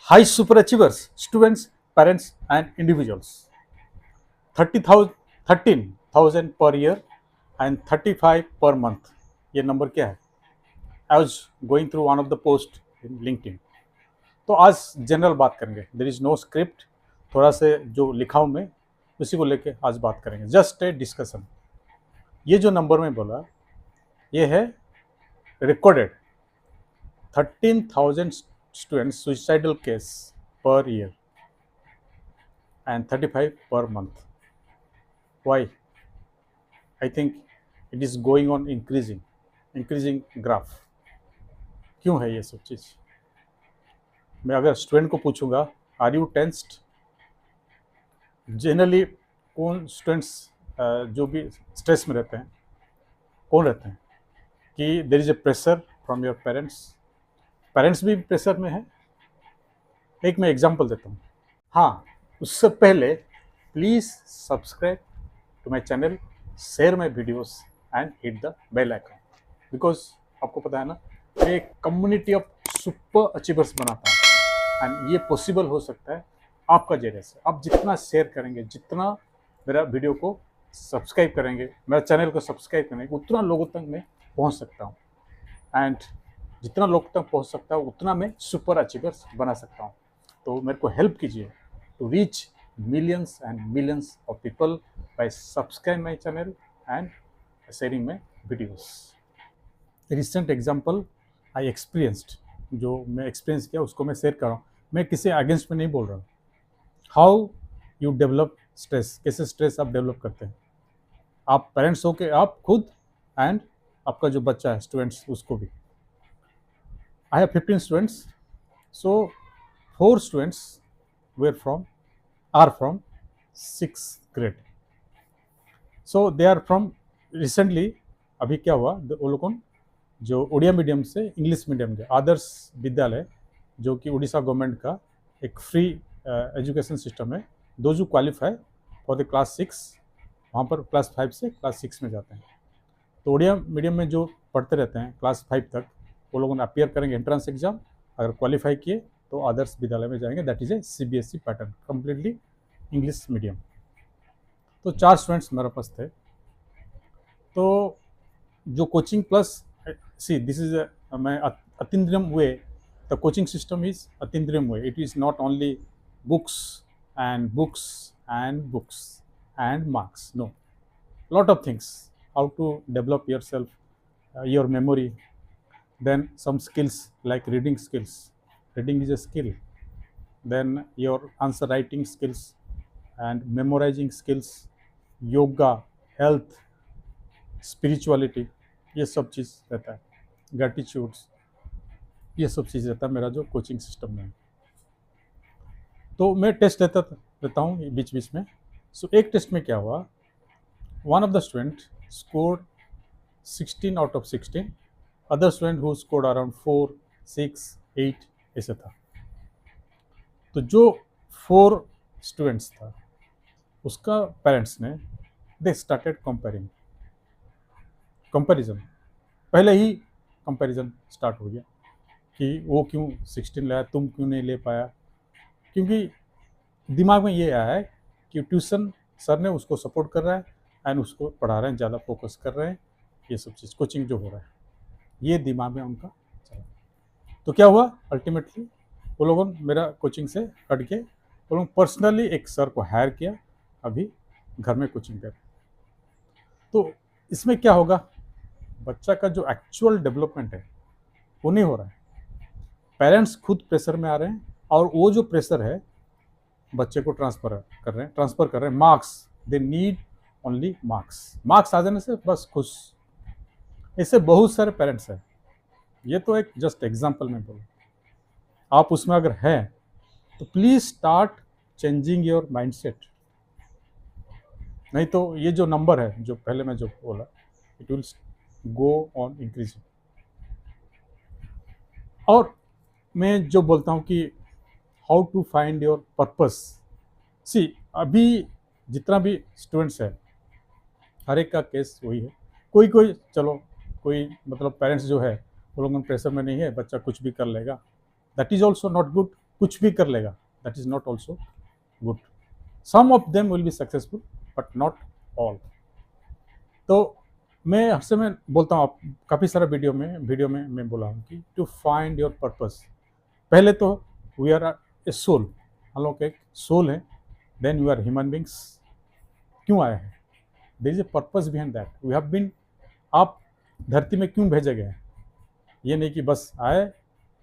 high super achievers, students, parents, and individuals. 30,000, 13,000 per year and 35 per month. ये number क्या है? I was going through one of the post in LinkedIn. तो आज general बात करेंगे. There is no script. थोड़ा से जो लिखा हूं मैं उसी को लेके आज बात करेंगे. Just a discussion. ये जो नंबर में बोला ये है recorded 13,000 students suicidal case per year and 35 per month. Why? I think it is going on increasing graph. क्यों है ये सब चीज़? मैं अगर स्टूडेंट को पूछूंगा आर यू टेंस्ड, जनरली कौन स्टूडेंट्स जो भी स्ट्रेस में रहते हैं कौन रहते हैं कि there is a pressure from your parents भी प्रेशर में है. एक मैं एग्जांपल देता हूँ. हाँ, उससे पहले please subscribe to my channel, share my videos and hit the bell icon, because आपको पता है ना मैं एक कम्युनिटी ऑफ सुपर अचीवर्स बनाता हूँ एंड ये पॉसिबल हो सकता है आपका जरिए से. आप जितना शेयर करेंगे, जितना मेरा वीडियो को सब्सक्राइब करेंगे, मेरा चैनल को सब्सक्राइब करेंगे, उतना लोगों तक मैं पहुँच सकता हूँ. एंड जितना लोग तक पहुँच सकता हूँ उतना मैं सुपर अचीवर्स बना सकता हूँ. तो मेरे को हेल्प कीजिए to reach millions and millions of people by subscribing my channel and sharing my videos. Recent example I experienced, जो मैं एक्सपीरियंस किया उसको मैं शेयर कर रहा हूँ. मैं किसी अगेंस्ट में नहीं बोल रहा हूँ. हाउ यू डेवलप स्ट्रेस, कैसे स्ट्रेस आप डेवलप करते हैं आप पेरेंट्स हो के, आप खुद एंड आपका जो बच्चा है स्टूडेंट्स उसको भी. I have 15 students, so 4 students were from are from 6th grade. So they are from recently. अभी क्या हुआ, वो लोग जो उड़िया मीडियम से इंग्लिश मीडियम के आदर्श विद्यालय जो कि उड़ीसा गवर्नमेंट का एक फ्री एजुकेशन सिस्टम है, दो जो क्वालिफाई फॉर द क्लास 6 वहाँ पर क्लास 5 से क्लास 6 में जाते हैं. तो उड़िया मीडियम में जो पढ़ते रहते हैं क्लास 5 तक वो लोगों ने अपियर करेंगे एंट्रेंस एग्जाम. अगर क्वालिफाई किए तो आदर्श विद्यालय में जाएंगे. That is a CBSE pattern, completely English medium. तो 4 स्टूडेंट्स मेरे पास थे. तो जो coaching plus see this is मैं अतीन्द्रियम way, the coaching system is अतीन्द्रियम way. It is not only books and books and books and marks. No, lot of things, how to develop yourself, your memory, then some skills like reading skills. Reading is a skill. Then your answer writing skills and memorizing skills, yoga, health, spirituality, ये सब चीज़ रहता है. ग्रेटिट्यूड्स, ये सब चीज़ रहता है मेरा जो कोचिंग सिस्टम में है. तो मैं टेस्ट रहता हूँ बीच बीच में. सो एक टेस्ट में क्या हुआ, one of the student scored 16 out of 16, other student who scored around 4, 6, 8 ऐसे था. तो जो 4 स्टूडेंट्स था उसका पेरेंट्स ने दे स्टार्टेड कंपैरिजन. पहले ही कंपैरिजन स्टार्ट हो गया कि वो क्यों 16 लाया, तुम क्यों नहीं ले पाया. क्योंकि दिमाग में ये आया है कि ट्यूशन सर ने उसको सपोर्ट कर रहा है एंड उसको पढ़ा रहे हैं, ज़्यादा फोकस कर रहे हैं. ये सब चीज़ कोचिंग जो हो रहा है ये दिमाग में उनका चला. तो क्या हुआ, अल्टीमेटली वो लोगों ने मेरा कोचिंग से हट के वो लोग पर्सनली एक सर को हायर किया, अभी घर में कोचिंग कर. तो इसमें क्या होगा, बच्चा का जो एक्चुअल डेवलपमेंट है वो नहीं हो रहा है. पेरेंट्स खुद प्रेशर में आ रहे हैं और वो जो प्रेशर है बच्चे को ट्रांसफ़र कर रहे हैं. Marks, they need only marks आ जाने से बस खुश. ऐसे बहुत सारे पेरेंट्स हैं. ये तो एक जस्ट एग्जाम्पल में बोलूँ, आप उसमें अगर हैं तो please start changing your mindset. नहीं तो ये जो नंबर है जो पहले मैं जो बोला, it will go on increasing. और मैं जो बोलता हूँ कि how to find your purpose. See अभी जितना भी स्टूडेंट्स है हर एक का केस वही है. कोई चलो कोई मतलब पेरेंट्स जो है वो लोगों प्रेशर में नहीं है, बच्चा कुछ भी कर लेगा. That is also not good. कुछ भी कर लेगा, that is not also good. Some of them will be successful but not all. तो मैं हर समय बोलता हूँ, आप काफ़ी सारा वीडियो में मैं बोला हूँ कि टू फाइंड योर पर्पस. पहले तो वी आर ए सोल, हम लोग एक सोल है. Then you are human beings. क्यों आए हैं? There is a purpose behind that. We have been, आप धरती में क्यों भेजे गए हैं? ये नहीं कि बस आए,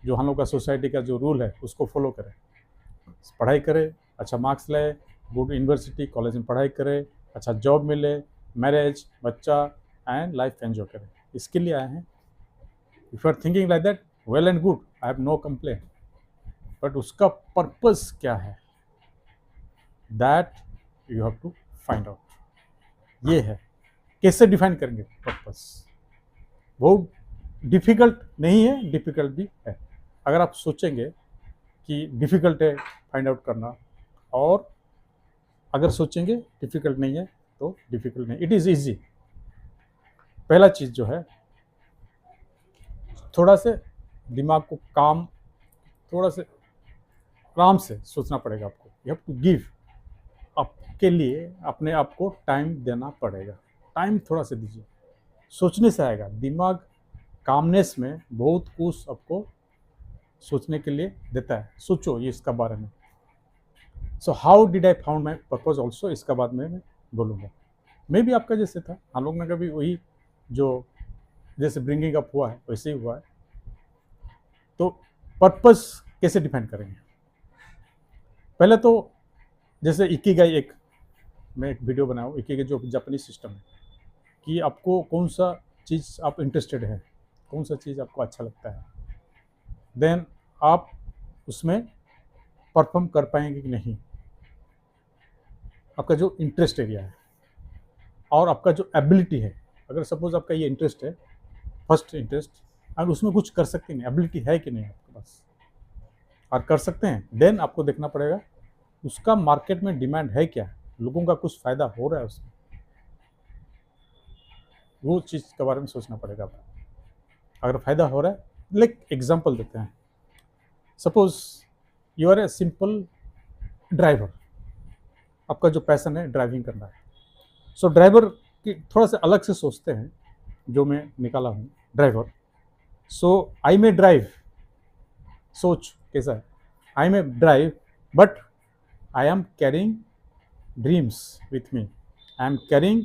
जो हम लोग का सोसाइटी का जो रूल है उसको फॉलो करें, पढ़ाई करें, अच्छा मार्क्स ले, गुड यूनिवर्सिटी कॉलेज में पढ़ाई करें, अच्छा जॉब मिले, मैरिज, बच्चा एंड लाइफ एंजॉय करें. इसके लिए आए हैं. If you are thinking like that, well and good, I have no complain. But उसका पर्पस क्या है, that you have to find out. ये है, कैसे डिफाइन करेंगे पर्पस? बहुत डिफिकल्ट नहीं है, डिफिकल्ट भी है. अगर आप सोचेंगे कि डिफिकल्ट है फाइंड आउट करना, और अगर सोचेंगे डिफिकल्ट नहीं है तो डिफिकल्ट नहीं, इट इज़ ईजी. पहला चीज़ जो है, थोड़ा से दिमाग को काम, थोड़ा से आराम से सोचना पड़ेगा आपको. यू हैव टू गिव, आपके लिए अपने आप को टाइम देना पड़ेगा. टाइम थोड़ा सा दीजिए, सोचने से आएगा. दिमाग कामनेस में बहुत कुछ आपको सोचने के लिए देता है. सोचो ये इसका बारे में. So how did I found my purpose also, इसका बाद में मैं बोलूँगा. मैं भी आपका जैसे था, हम लोग ने कभी वही जो जैसे ब्रिंगिंग अप हुआ है वैसे ही हुआ है. तो पर्पस कैसे डिफाइन करेंगे? पहले तो जैसे इकिगाई, मैं एक वीडियो बनाया हूँ, इकिगाई जो जापानीज सिस्टम है, कि आपको कौन सा चीज़ आप इंटरेस्टेड है, कौन सा चीज़ आपको अच्छा लगता है, देन आप उसमें परफॉर्म कर पाएंगे कि नहीं. आपका जो इंटरेस्ट एरिया है और आपका जो एबिलिटी है, अगर सपोज आपका ये इंटरेस्ट है, फर्स्ट इंटरेस्ट, और उसमें कुछ कर सकते नहीं, एबिलिटी है कि नहीं आपके पास, और कर सकते हैं, देन आपको देखना पड़ेगा उसका मार्केट में डिमांड है क्या, लोगों का कुछ फ़ायदा हो रहा है उसमें, वो चीज़ के बारे में सोचना पड़ेगा आपको. अगर फ़ायदा हो रहा है, लाइक एग्जांपल देते हैं, suppose you are a simple driver, आपका जो पैशन है ड्राइविंग करना है. सो ड्राइवर की थोड़ा सा अलग से सोचते हैं, जो मैं निकाला हूँ ड्राइवर. सो आई मे ड्राइव, सोच कैसा है, I may drive but I am carrying dreams with me, I am carrying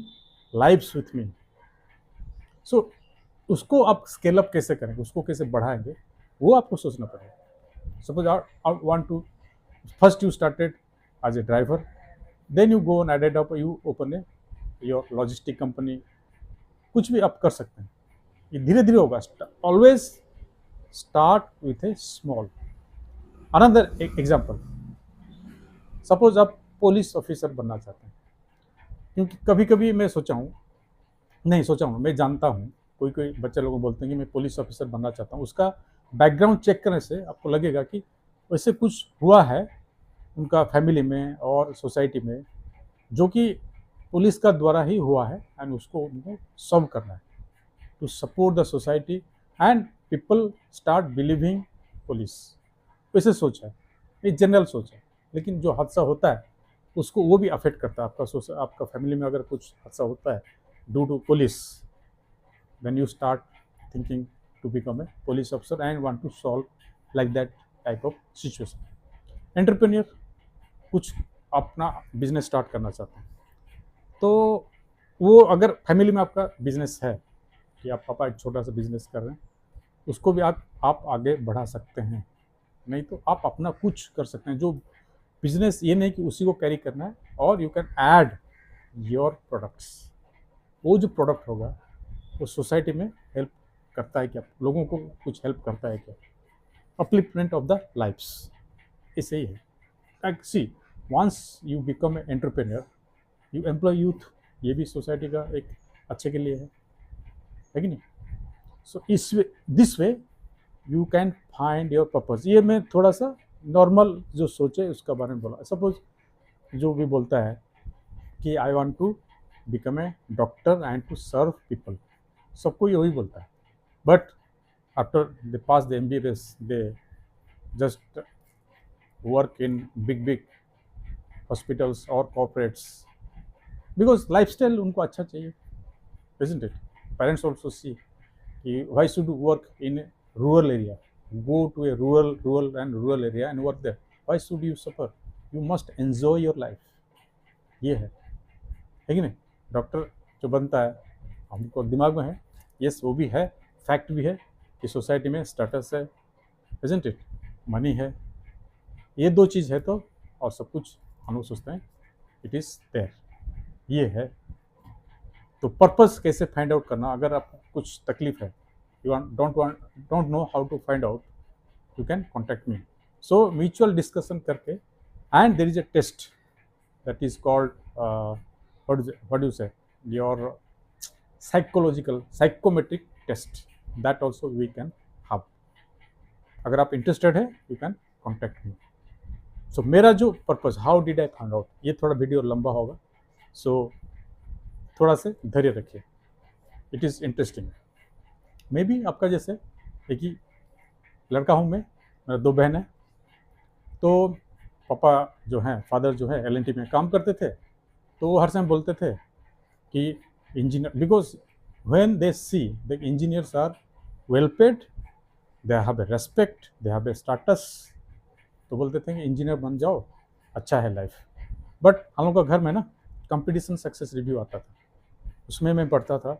lifes with me. So उसको आप स्केल अप कैसे करेंगे, उसको कैसे बढ़ाएंगे, वो आपको सोचना पड़ेगा. Suppose I want to, first you started as a driver, then you go and added up, you open your logistic company, कुछ भी आप कर सकते हैं. ये धीरे धीरे होगा. Always start with A small. Another example, suppose आप पुलिस ऑफिसर बनना चाहते हैं, क्योंकि कभी कभी मैं सोचा हूँ, मैं जानता हूँ कोई बच्चे लोग बोलते हैं कि मैं पुलिस ऑफिसर बनना चाहता हूँ. उसका बैकग्राउंड चेक करने से आपको लगेगा कि वैसे कुछ हुआ है उनका फैमिली में और सोसाइटी में, जो कि पुलिस का द्वारा ही हुआ है, एंड उसको उनको सॉल्व करना है, to support the society and people start believing police. वैसे सोच है, ये जनरल सोच है. लेकिन जो हादसा होता है उसको वो भी अफेक्ट करता है. आपका फैमिली में अगर कुछ हादसा होता है due to police, then you start thinking to become a police officer and want to solve like that type of situation. Entrepreneur, कुछ अपना बिजनेस स्टार्ट करना चाहते हैं, तो वो अगर फैमिली में आपका बिजनेस है कि आप पापा एक छोटा सा बिजनेस कर रहे हैं, उसको भी आप आगे बढ़ा सकते हैं. नहीं तो आप अपना कुछ कर सकते हैं, जो बिजनेस, ये नहीं कि उसी को कैरी करना है, और you can add your products. वो जो प्रोडक्ट होगा वो सोसाइटी में हेल्प करता है क्या, लोगों को कुछ हेल्प करता है क्या, अपलिफ्टमेंट ऑफ द लाइफ्स. ऐसे ही है. See, once you become a entrepreneur, you employ youth, ये भी सोसाइटी का एक अच्छे के लिए है कि नहीं. So this way you can find your purpose. ये मैं थोड़ा सा नॉर्मल जो सोचे उसका बारे में बोला. सपोज जो भी बोलता है कि I want to become a doctor and to serve people, सबको यही बोलता है. But after they pass the MBBS, they just work in big hospitals or corporates, because lifestyle उनको अच्छा चाहिए, isn't it? Parents also see कि why should you work in a rural area, go to a rural area and work there, why should you suffer, you must enjoy your life, ये है कि नहीं? Doctor जो बनता है हमको दिमाग में है, यस वो भी है, फैक्ट भी है कि सोसाइटी में स्टेटस है, isn't it? मनी है, ये दो चीज़ है तो और सब कुछ हम लोग सोचते हैं इट इज़ देयर, ये है। तो पर्पस कैसे फाइंड आउट करना, अगर आपको कुछ तकलीफ है, you don't know how to find out, you can contact me. So mutual discussion करके, and there is a test that is called what do say your psychometric test, that also we can have. अगर आप interested है you can contact me. So मेरा जो purpose, how did I find out, ये थोड़ा video लंबा होगा, सो थोड़ा से धैर्य रखिए, it is interesting. May be आपका जैसे एक ही लड़का हूँ मैं, मेरा 2 बहन है, तो पापा जो हैं, फादर जो है एल में काम करते थे, तो वो हर समय बोलते थे कि engineer, because when they see the engineers are well paid, they have a respect, they have a status, तो बोलते थे कि इंजीनियर बन जाओ, अच्छा है लाइफ। बट हम लोग का घर में ना कंपटीशन सक्सेस रिव्यू आता था, उसमें मैं पढ़ता था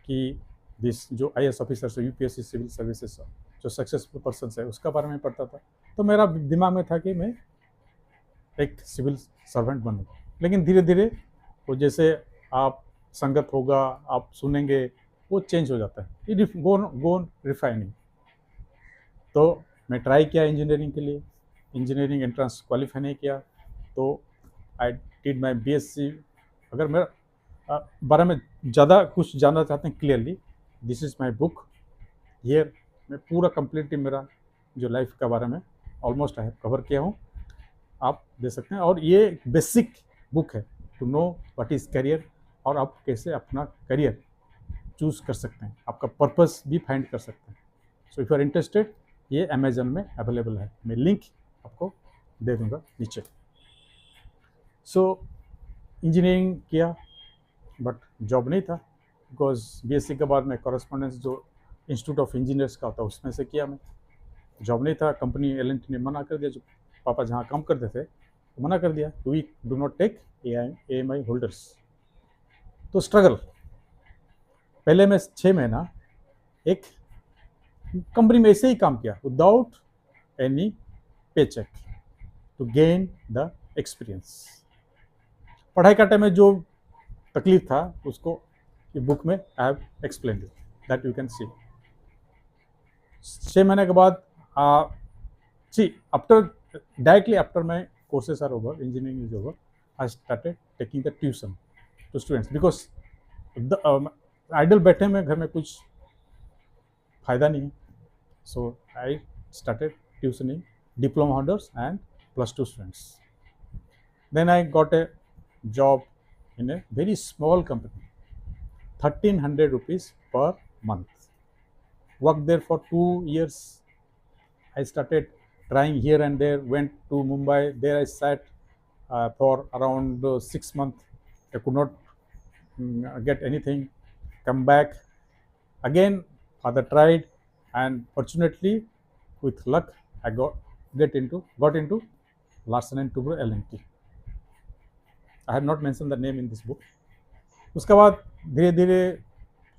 कि दिस जो IAS officers, UPSC civil services जो सक्सेसफुल पर्सन है उसका बारे में पढ़ता था, तो मेरा दिमाग में था कि मैं एक सिविल सर्वेंट बनूँ। लेकिन धीरे धीरे वो जैसे आप संगत होगा, आप सुनेंगे, वो चेंज हो जाता है, ये गो रिफाइनिंग। तो मैं ट्राई किया इंजीनियरिंग के लिए, इंजीनियरिंग एंट्रेंस क्वालिफाई नहीं किया, तो आई डिड माई BSc। अगर मेरा बारे में ज़्यादा कुछ जानना चाहते हैं clearly, this is my book, ये मैं पूरा कम्प्लीटली मेरा जो लाइफ का बारे में ऑलमोस्ट आई कवर किया हूँ, आप दे सकते हैं। और ये बेसिक बुक है to know what is career, और आप कैसे अपना करियर चूज़ कर सकते हैं, आपका पर्पस भी फाइंड कर सकते हैं। So if you are interested, ये अमेजन में अवेलेबल है, मैं लिंक आपको दे दूंगा नीचे। सो इंजीनियरिंग किया बट जॉब नहीं था, बिकॉज BSc के बाद में कॉरेस्पॉन्डेंस जो इंस्टीट्यूट ऑफ इंजीनियर्स का होता है उसमें से किया मैं, जॉब नहीं था। कंपनी L&T ने मना कर दिया, जो पापा जहाँ काम करते थे तो मना कर दिया, we do not take AMI holders. तो स्ट्रगल, पहले मैं 6 महीना एक कंपनी में ऐसे ही काम किया without any pay check to gain the experience. पढ़ाई का टाइम में जो तकलीफ था उसको ये बुक में I have explain that you can see. 6 महीने के बाद after directly after my courses are over, engineering is over, I started taking the tuition to students, because idle बैठे में घर में कुछ फ़ायदा नहीं है। So I started tuitioning diploma holders and +2 students. Then I got a job in a very small company, 1300 rupees per month. Worked there for 2 years. I started trying here and there, went to Mumbai. There I sat for around 6 months. I could not get anything. Come back again. Father tried, and fortunately, with luck, I got into Larsen and Toubro L&T. I have not mentioned the name in this book. उसके बाद धीरे धीरे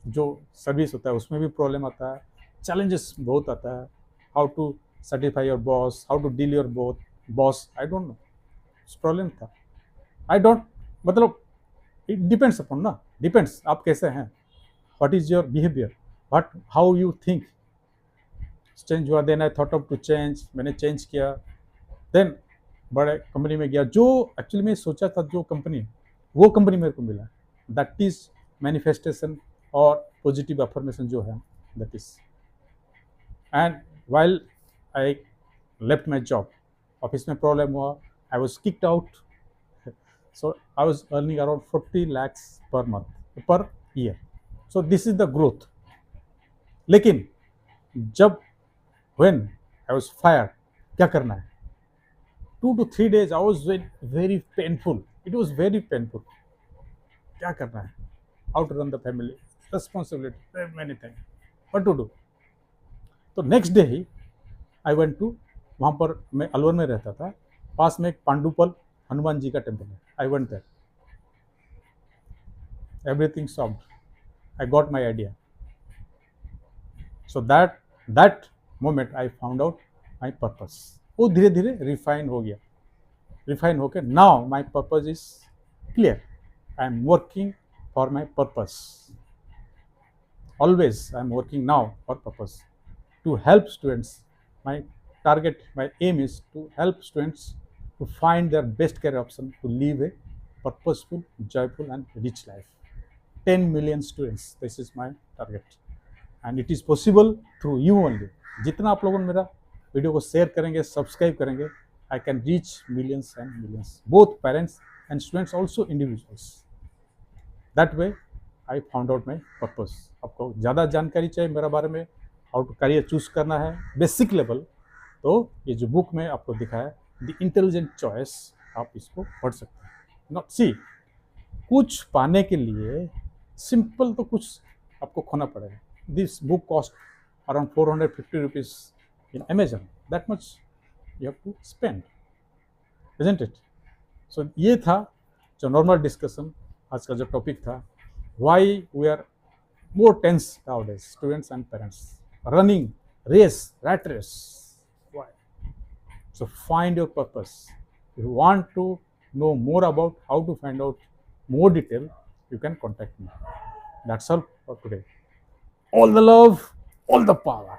जो service होता है उसमें भी problem आता है, चैलेंजेस बहुत आता है, how to certify your boss, how to deal your boss, I don't know, problem था। आई डोंट, मतलब इट डिपेंड्स अपॉन ना, डिपेंड्स आप कैसे हैं, what is your behaviour, what how you think. Change हुआ, then I thought of to change, मैंने change किया, then बड़े कंपनी में गया, जो एक्चुअली मैं सोचा था जो कंपनी, वो कंपनी मेरे को मिला, दैट इज मैनिफेस्टेशन और पॉजिटिव अफर्मेशन जो है, that is. And while I left my job, office में प्रॉब्लम हुआ, I was kicked out, so I was earning around 40 lakhs per month per year. So this is the growth. लेकिन जब when I was fired, क्या करना है, 2 to 3 days I was very painful. It was very painful. क्या करना है? How to run the family? Responsibility, many things. What to do? तो next day ही आई वेंट टू, वहाँ पर मैं अलवर में रहता था, पास में एक पांडुपल हनुमान जी का टेम्पल है. I went there. Everything solved. I got my idea. So that moment I found out my purpose. वो धीरे धीरे रिफाइन हो गया. रिफाइन होकर now my purpose is clear. I am working for my purpose. Always I am working now for purpose to help students. My target, my aim is to help students to find their best career option to live a purposeful, joyful and rich life. 10 million students, this is my target. And it is possible through you only. जितना आप लोगों ने मेरा video को share करेंगे, subscribe करेंगे, I can reach millions and millions, both parents and students, also individuals. That way, I found out my purpose. आपको ज़्यादा जानकारी चाहिए मेरा बारे में, हाउ टू करियर चूज करना है बेसिक लेवल, तो ये जो बुक में आपको दिखाया द इंटेलिजेंट चॉइस, आप इसको पढ़ सकते हैं. नॉट सी, कुछ पाने के लिए सिंपल तो कुछ आपको खोना पड़ेगा. This book cost around 450 rupees in Amazon. That much you have to spend, isn't it? So ये था जो नॉर्मल डिस्कशन, आज का जो टॉपिक था, why we are more tense nowadays, students and parents. Running race, rat race. Why? So find your purpose. If you want to know more about how to find out more detail, you can contact me. That's all for today. All the love, all the power.